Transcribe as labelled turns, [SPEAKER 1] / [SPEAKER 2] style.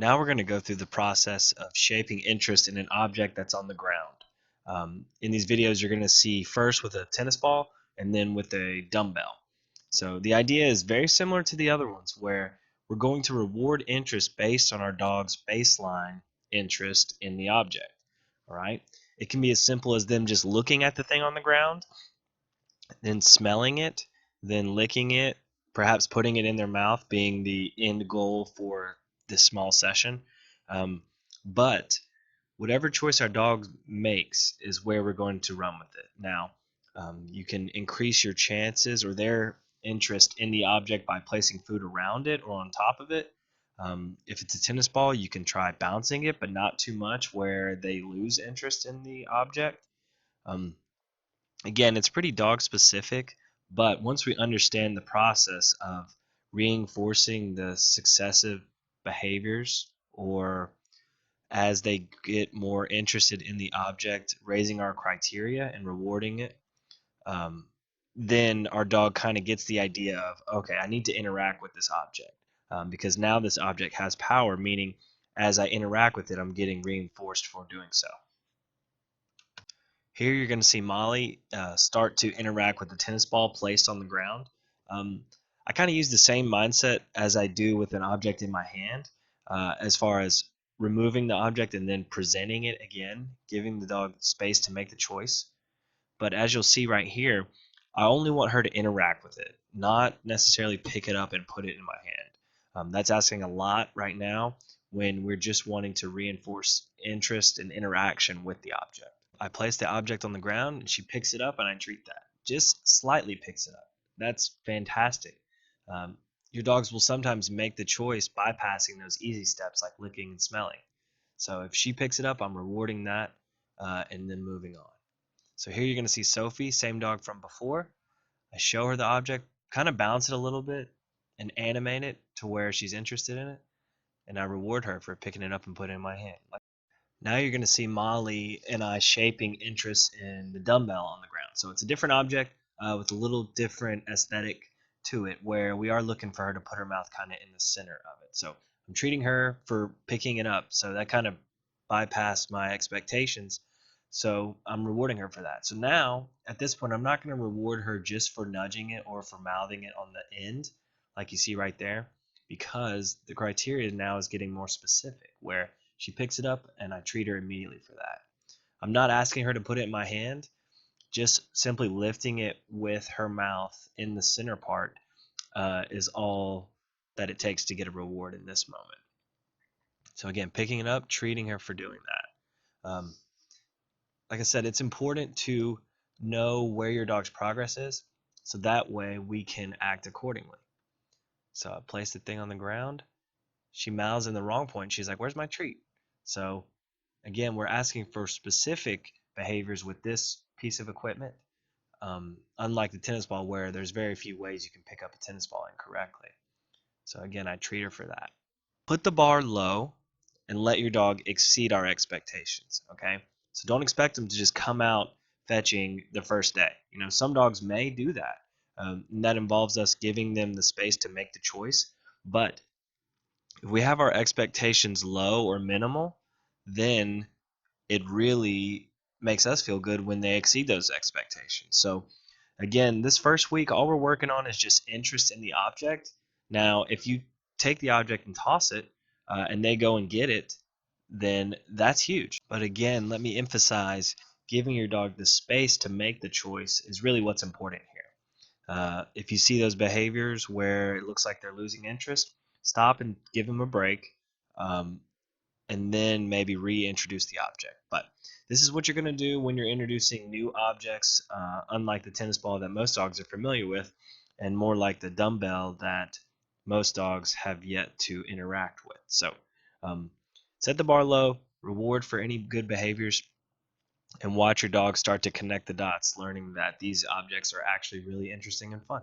[SPEAKER 1] Now we're going to go through the process of shaping interest in an object that's on the ground. In these videos, you're going to see first with a tennis ball and then with a dumbbell. So the idea is very similar to the other ones where we're going to reward interest based on our dog's baseline interest in the object. All right. It can be as simple as them just looking at the thing on the ground, then smelling it, then licking it, perhaps putting it in their mouth being the end goal for this small session. Um, but whatever choice our dog makes is where we're going to run with it. Now, you can increase your chances or their interest in the object by placing food around it or on top of it. If it's a tennis ball, you can try bouncing it, but not too much where they lose interest in the object. Um, Again, it's pretty dog specific, but once we understand the process of reinforcing the successive behaviors or as they get more interested in the object, raising our criteria and rewarding it, um, then our dog kind of gets the idea of, okay, I need to interact with this object because now this object has power, meaning as I interact with it, I'm getting reinforced for doing so. Here you're going to see Molly start to interact with the tennis ball placed on the ground. I kind of use the same mindset as I do with an object in my hand, as far as removing the object and then presenting it again, giving the dog space to make the choice. But as you'll see right here, I only want her to interact with it, not necessarily pick it up and put it in my hand. That's asking a lot right now when we're just wanting to reinforce interest and interaction with the object. I place the object on the ground and she picks it up and I treat that. Just slightly picks it up. That's fantastic. Um, your dogs will sometimes make the choice bypassing those easy steps like licking and smelling. So if she picks it up, I'm rewarding that and then moving on. So here you're going to see Sophie, same dog from before. I show her the object, kind of bounce it a little bit and animate it to where she's interested in it. And I reward her for picking it up and putting it in my hand. Now you're going to see Molly and I shaping interest in the dumbbell on the ground. So it's a different object with a little different aesthetic to it where we are looking for her to put her mouth kind of in the center of it. So I'm treating her for picking it up. So that kind of bypassed my expectations. So I'm rewarding her for that. So now at this point, I'm not going to reward her just for nudging it or for mouthing it on the end, like you see right there, because the criteria now is getting more specific where she picks it up and I treat her immediately for that. I'm not asking her to put it in my hand, just simply lifting it with her mouth in the center part is all that it takes to get a reward in this moment. So again, picking it up, treating her for doing that. Like I said, it's important to know where your dog's progress is so that way we can act accordingly. So I place the thing on the ground. She mouths in the wrong point. She's like, where's my treat? So again, we're asking for specific behaviors with this piece of equipment, unlike the tennis ball where there's very few ways you can pick up a tennis ball incorrectly. So again, I treat her for that. Put the bar low and let your dog exceed our expectations, okay? So don't expect them to just come out fetching the first day. Some dogs may do that. And that involves us giving them the space to make the choice. But if we have our expectations low or minimal, then it really makes us feel good when they exceed those expectations. So again, this first week, all we're working on is just interest in the object. Now, if you take the object and toss it, and they go and get it, then that's huge. But again, let me emphasize giving your dog the space to make the choice is really what's important here. If you see those behaviors where it looks like they're losing interest, stop and give them a break. And then maybe reintroduce the object. But this is what you're going to do when you're introducing new objects, unlike the tennis ball that most dogs are familiar with, and more like the dumbbell that most dogs have yet to interact with. So set the bar low, reward for any good behaviors, and watch your dog start to connect the dots, learning that these objects are actually really interesting and fun.